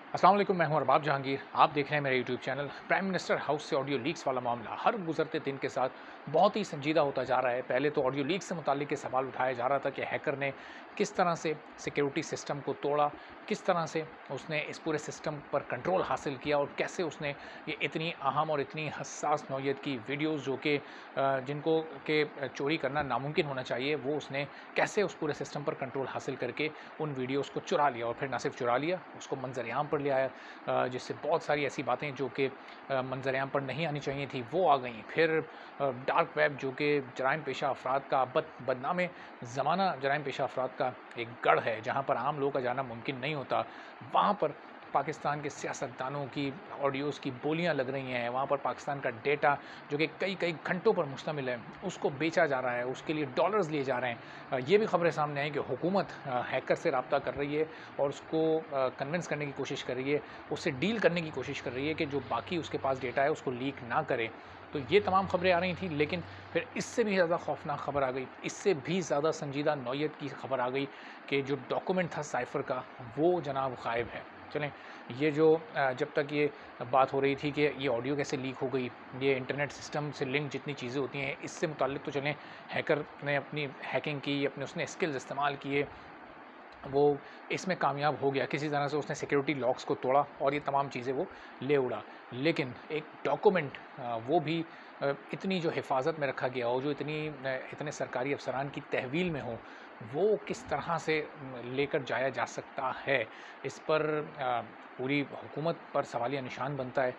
अस्सलाम वालेकुम, मैं हूं अरबाब जहांगीर। आप देख रहे हैं मेरा YouTube channel. Prime minister house से ऑडियो लीक्स वाला मामला हर गुजरते दिन के साथ बहुत ही संजीदा होता जा रहा है। पहले तो ऑडियो लीक से मुताल्लिक ये सवाल उठाया जा रहा था कि हैकर ने किस तरह से सिक्योरिटी सिस्टम को तोड़ा, किस तरह से उसने इस पूरे सिस्टम पर कंट्रोल हासिल किया और कैसे उसने ये इतनी अहम और इतनी हसास नौइयत की वीडियोज़ जो कि जिनको के चोरी करना नामुमकिन होना चाहिए, वो उसने कैसे उस पूरे सिस्टम पर कंट्रोल हासिल करके उन वीडियोज़ को चुरा लिया और फिर ना सिर्फ चुरा लिया, उसको मंजर-ए-आम पर ले आया, जिससे बहुत सारी ऐसी बातें जो कि मंजर-ए-आम पर नहीं आनी चाहिए थी, वो आ गईं। फिर डार्क वेब जो कि जराइम पेशा अफराद का बदनाम ज़माना जराइम पेशा अफराद का एक गढ़ है, जहाँ पर आम लोगों का जाना मुमकिन नहीं होता, वहाँ पर पाकिस्तान के सियासतदानों की ऑडियोज़ की बोलियाँ लग रही हैं। वहाँ पर पाकिस्तान का डेटा जो कि कई-कई घंटों पर मुश्तमिल है, उसको बेचा जा रहा है, उसके लिए डॉलर्स लिए जा रहे हैं। ये भी खबरें सामने आई कि हुकूमत हैकर से राब्ता कर रही है और उसको कन्विंस करने की कोशिश कर रही है, उससे डील करने की कोशिश कर रही है कि जो बाकी उसके पास डेटा है उसको लीक ना करे। तो ये तमाम खबरें आ रही थी, लेकिन फिर इससे भी ज़्यादा खौफनाक खबर आ गई, इससे भी ज़्यादा संजीदा नौइयत की खबर आ गई कि जो डॉक्यूमेंट था साइफ़र का, वो जनाब गायब है। चलें, ये जो जब तक ये बात हो रही थी कि ये ऑडियो कैसे लीक हो गई, ये इंटरनेट सिस्टम से लिंक जितनी चीज़ें होती हैं, इससे मुताल्लिक तो चलें हैकर ने अपनी हैकिंग की, अपने उसने स्किल्स इस्तेमाल किए, वो इसमें कामयाब हो गया। किसी तरह से उसने सिक्योरिटी लॉक्स को तोड़ा और ये तमाम चीज़ें वो ले उड़ा। लेकिन एक डॉक्यूमेंट वो भी इतनी जो हिफ़ाज़त में रखा गया हो, जो इतने सरकारी अफ़सरान की तहवील में हो, वो किस तरह से लेकर जाया जा सकता है, इस पर पूरी हुकूमत पर सवालिया निशान बनता है।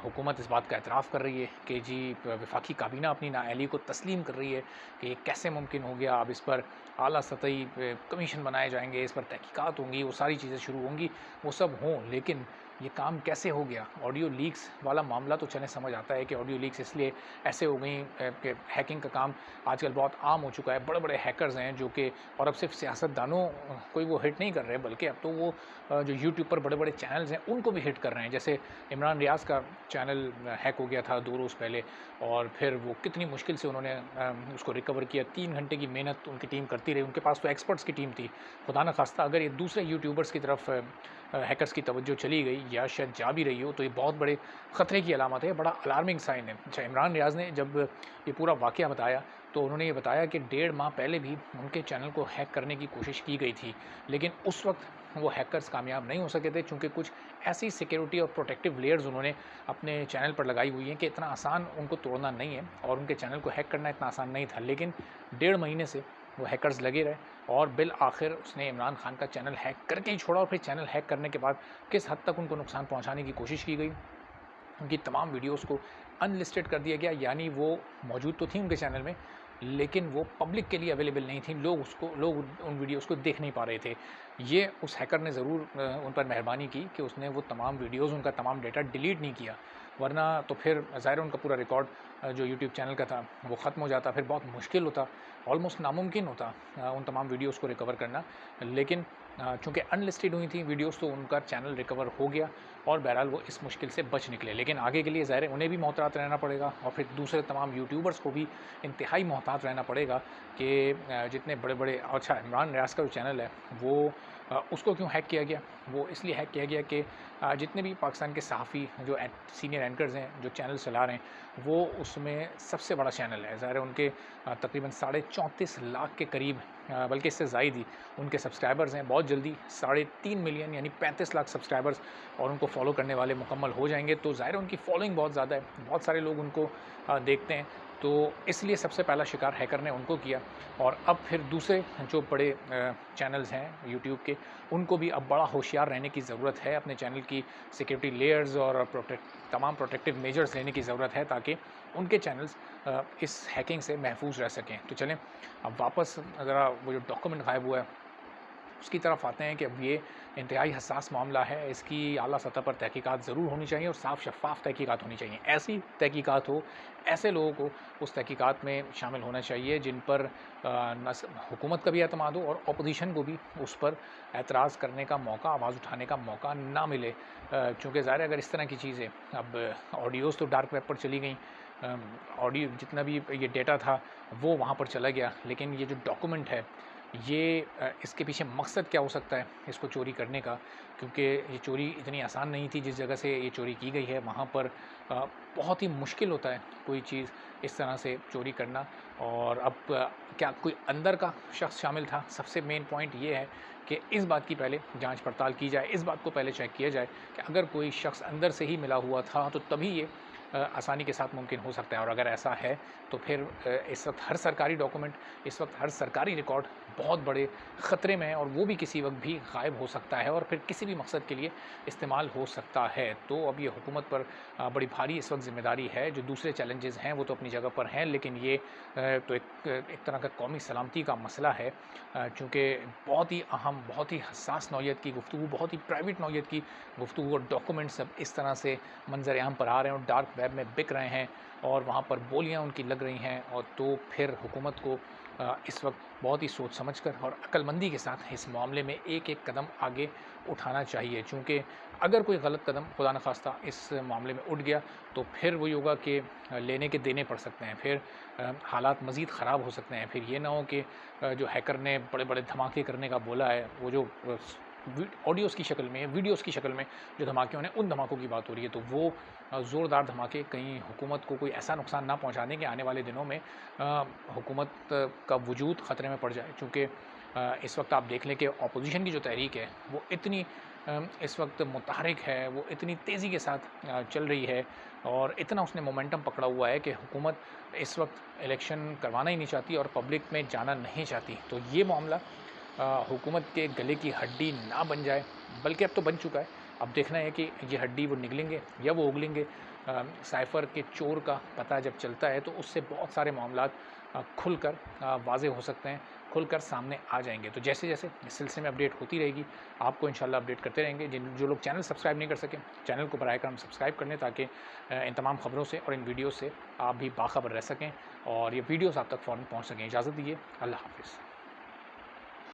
हुकूमत इस बात का एतराफ़ कर रही है कि जी वफ़ाकी काबीना अपनी नाअहली को तस्लीम कर रही है कि ये कैसे मुमकिन हो गया। अब इस पर आला सतही पे कमीशन बनाए जाएँगे, इस पर तहकीकात होंगी, वो सारी चीज़ें शुरू होंगी, वो सब हों, लेकिन ये काम कैसे हो गया? ऑडियो लीक्स वाला मामला तो चलें समझ आता है कि ऑडियो लीक्स इसलिए ऐसे हो गई कि हैकिंग का काम आजकल बहुत आम हो चुका है। बड़े-बड़े हैकर्स हैं जो कि और अब सिर्फ़ सियासतदानों को ही वो हिट नहीं कर रहे, बल्कि अब तो वो जो यूट्यूब पर बड़े-बड़े चैनल्स हैं, उनको भी हिट कर रहे हैं। जैसे इमरान रियाज़ का चैनल हैक हो गया था 2 रोज़ पहले और फिर वो कितनी मुश्किल से उन्होंने उसको रिकवर किया। 3 घंटे की मेहनत उनकी टीम करती रही। उनके पास तो एक्सपर्ट्स की टीम थी। खुदा न ख़ास्ता अगर ये दूसरे यूट्यूबर्स की तरफ हैकर्स की तवज्जो चली गई या शायद जा भी रही हो, तो ये बहुत बड़े ख़तरे की अलामत है, बड़ा अलार्मिंग साइन है। अच्छा, इमरान रियाज़ ने जब ये पूरा वाक़या बताया, तो उन्होंने ये बताया कि 1.5 माह पहले भी उनके चैनल को हैक करने की कोशिश की गई थी, लेकिन उस वक़्त वो हैकर्स कामयाब नहीं हो सके थे, चूँकि कुछ ऐसी सिक्योरिटी और प्रोटेक्टिव लेयर्स उन्होंने अपने चैनल पर लगाई हुई हैं कि इतना आसान उनको तोड़ना नहीं है और उनके चैनल को हैक करना इतना आसान नहीं था। लेकिन 1.5 महीने से वो हैकर्स लगे रहे और बिल आखिर उसने इमरान खान का चैनल हैक करके ही छोड़ा और फिर चैनल हैक करने के बाद किस हद तक उनको नुकसान पहुंचाने की कोशिश की गई, उनकी तमाम वीडियोस को अनलिस्टेड कर दिया गया। यानी वो मौजूद तो थी उनके चैनल में, लेकिन वो पब्लिक के लिए अवेलेबल नहीं थी। लोग उन वीडियोस को देख नहीं पा रहे थे। ये उस हैकर ने ज़रूर उन पर मेहरबानी की कि उसने वो तमाम वीडियोस, उनका तमाम डेटा डिलीट नहीं किया, वरना तो फिर ज़ाहिर है उनका पूरा रिकॉर्ड जो यूट्यूब चैनल का था वो ख़त्म हो जाता, फिर बहुत मुश्किल होता, ऑलमोस्ट नामुमकिन होता उन तमाम वीडियोस को रिकवर करना। लेकिन चूँकि अनलिस्टेड हुई थी वीडियोस, तो उनका चैनल रिकवर हो गया और बहरहाल वो इस मुश्किल से बच निकले। लेकिन आगे के लिए ज़ाहिर है उन्हें भी मोहतात रहना पड़ेगा और फिर दूसरे तमाम यूट्यूबर्स को भी इंतहाई मोहतात रहना पड़ेगा कि जितने बड़े-बड़े अच्छा इमरान रियाज़ का जो चैनल है वो उसको क्यों हैक किया गया? वो इसलिए हैक किया गया कि जितने भी पाकिस्तान के सहाफ़ी जो सीनियर एंकर्स हैं, जो चैनल चला रहे हैं, वो उसमें सबसे बड़ा चैनल है। ज़ाहिर है उनके तकरीबन साढ़े 34 लाख के करीब, बल्कि इससे ज़ायद ही उनके सब्सक्राइबर्स हैं। बहुत जल्दी 3.5 मिलियन यानी 35 लाख सब्सक्राइबर्स और उनको फॉलो करने वाले मुकम्मल हो जाएँगे। तो ज़ाहिर है उनकी फॉलोइंग बहुत ज़्यादा है, बहुत सारे लोग उनको देखते हैं। तो इसलिए सबसे पहला शिकार हैकर ने उनको किया और अब फिर दूसरे जो बड़े चैनल्स हैं यूट्यूब के, उनको भी अब बड़ा होशियार रहने की ज़रूरत है। अपने चैनल की सिक्योरिटी लेयर्स और तमाम प्रोटेक्टिव मेजर्स लेने की ज़रूरत है, ताकि उनके चैनल्स इस हैकिंग से महफूज रह सकें। तो चलें अब वापस ज़रा वो जो डॉक्यूमेंट गायब हुआ है उसकी तरफ आते हैं कि अब ये इंतहाई हसास मामला है, इसकी आला सतह पर तहकीकात ज़रूर होनी चाहिए और साफ़ शफ़ाफ़ तहकीकात होनी चाहिए। ऐसी तहकीकात हो, ऐसे लोगों को उस तहकीकात में शामिल होना चाहिए जिन पर न स हुकूमत का भी एतमाद हो और अपोज़िशन को भी उस पर एतराज़ करने का मौका, आवाज़ उठाने का मौका ना मिले। चूँकि ज़ाहिर है अगर इस तरह की चीज़ें अब ऑडियोज़ तो डार्क वेब पर चली गईं, ऑडियो जितना भी ये डेटा था वो वहाँ पर चला गया, लेकिन ये जो डॉक्यूमेंट है इसके पीछे मकसद क्या हो सकता है इसको चोरी करने का, क्योंकि ये चोरी इतनी आसान नहीं थी। जिस जगह से ये चोरी की गई है वहाँ पर बहुत ही मुश्किल होता है कोई चीज़ इस तरह से चोरी करना। और अब क्या कोई अंदर का शख्स शामिल था? सबसे मेन पॉइंट ये है कि इस बात की पहले जांच पड़ताल की जाए, इस बात को पहले चेक किया जाए कि अगर कोई शख्स अंदर से ही मिला हुआ था तो तभी ये आसानी के साथ मुमकिन हो सकता है। और अगर ऐसा है तो फिर इस वक्त हर सरकारी डॉक्यूमेंट, इस वक्त हर सरकारी रिकॉर्ड बहुत बड़े ख़तरे में है और वो भी किसी वक्त भी गायब हो सकता है और फिर किसी भी मकसद के लिए इस्तेमाल हो सकता है। तो अब ये हुकूमत पर बड़ी भारी इस वक्त ज़िम्मेदारी है। जो दूसरे चैलेंजेस हैं वो तो अपनी जगह पर हैं, लेकिन ये तो एक तरह का कौमी सलामती का मसला है, चूँकि बहुत ही अहम, बहुत ही हसास नौइयत की गुफ्तगू, बहुत ही प्राइवेट नौइयत की गुफ्तगू और डॉक्यूमेंट्स अब इस तरह से मंजर आम पर आ रहे हैं और डार्क वेब में बिक रहे हैं और वहाँ पर बोलियाँ उनकी लग रही हैं। और तो फिर हुकूमत को इस वक्त बहुत ही सोच समझकर और अक्लमंदी के साथ इस मामले में एक एक कदम आगे उठाना चाहिए, चूँकि अगर कोई गलत कदम खुदा न खास्ता इस मामले में उठ गया तो फिर वही होगा कि लेने के देने पड़ सकते हैं, फिर हालात मज़ीद ख़राब हो सकते हैं। फिर ये ना हो कि जो हैकर ने बड़े बड़े धमाके करने का बोला है, वो जो ऑडियोज़ की शक्ल में, वीडियोज़ की शक्ल में जो धमाके होने, उन धमाकों की बात हो रही है। तो वो ज़ोरदार धमाके कहीं हुकूमत को कोई ऐसा नुकसान ना पहुँचा दें कि आने वाले दिनों में हुकूमत का वजूद ख़तरे में पड़ जाए। चूँकि इस वक्त आप देख लें कि अपोजिशन की जो तहरीक है वो इतनी इस वक्त मुतहरिक है, वो इतनी तेज़ी के साथ चल रही है और इतना उसने मोमेंटम पकड़ा हुआ है कि हुकूमत इस वक्त इलेक्शन करवाना ही नहीं चाहती और पब्लिक में जाना नहीं चाहती। तो ये मामला हुकूमत के गले की हड्डी ना बन जाए, बल्कि अब तो बन चुका है। अब देखना है कि ये हड्डी वो निगलेंगे या वो उगलेंगे। साइफ़र के चोर का पता जब चलता है तो उससे बहुत सारे मामलात खुलकर वाज़े हो सकते हैं, खुलकर सामने आ जाएँगे। तो जैसे-जैसे इस सिलसिले में अपडेट होती रहेगी, आपको इंशाल्लाह अपडेट करते रहेंगे। जो लोग चैनल सब्सक्राइब नहीं कर सके, चैनल को बराए करम सब्सक्राइब कर लें ताकि इन तमाम खबरों से और इन वीडियो से आप भी बाखबर रह सकें और ये वीडियोज़ आप तक फ़ौरन पहुँच सकें। इजाज़त दीजिए, अल्लाह हाफ़िज़।